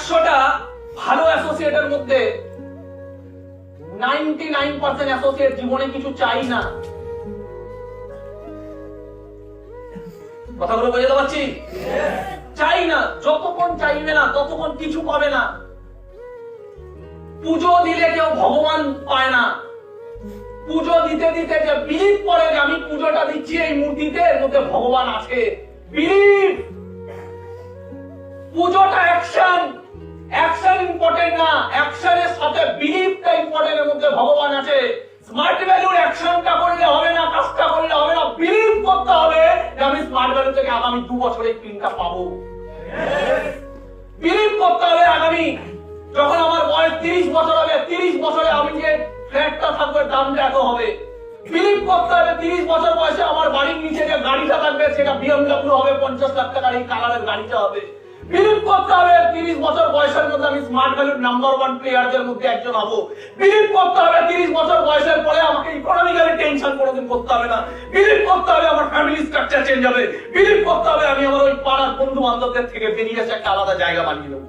100টা ভালো অ্যাসোসিয়েটের মধ্যে 99% অ্যাসোসিয়েট জীবনে কিছু চাই না। কথাগুলো বোঝাতে পারছি? চাই না, যতক্ষণ চাইবে না ততক্ষণ কিছু পাবে না। পুজো দিলে কেউ ভগবান পায় না। পুজো দিতে দিতে যে বিলিভ করে যে আমি পুজোটা দিচ্ছি এই মূর্তিতে, এর মধ্যে ভগবান আছে, বিলিভ। পুজোটা অ্যাকশন, অ্যাকশন ইম্পর্টেন্ট না, অ্যাকশনের সাথে বিলিভটা ইম্পর্টেন্ট, এর মধ্যে ভগবান আছে। স্মার্ট ভ্যালুর অ্যাকশনটা করলে হবে না, কাজটা করলে হবে না, বিলিভ করতে হবে যে আমি স্মার্ট ভ্যালু থেকে আগামী 2 বছরে প্রিন্টটা পাবো। বিলিভ করতে হবে আগামী যখন আমার বয়স 30 বছর হবে, 30 বছরে আমি যে ফ্ল্যাটটা থাকবে দামটা এত হবে। বিলিভ করতে হবে 30 বছর বয়সে আমার বাড়ির নিচে যে গাড়িটা থাকবে সেটা BMW হবে, 50 লাখ টাকার এই কালারের গাড়িটা হবে। বিলিভ করতে হবে 30 বছর বয়সের মধ্যে আমি স্মার্ট ভ্যালুর নাম্বার 1 প্লেয়ারদের মধ্যে একজন হব। বিলিভ করতে হবে 30 বছর বয়সের পরে আমাকে ইকোনমিক্যালি টেনশন কোনোদিন করতে হবে না। বিলিভ করতে হবে আমার ফ্যামিলি স্ট্রাকচার চেঞ্জ হবে। বিলিভ করতে হবে আমি আমার ওই পাড়ার বন্ধু বান্ধবদের থেকে বেরিয়ে এসে একটা আলাদা জায়গা বানিয়ে দেবো।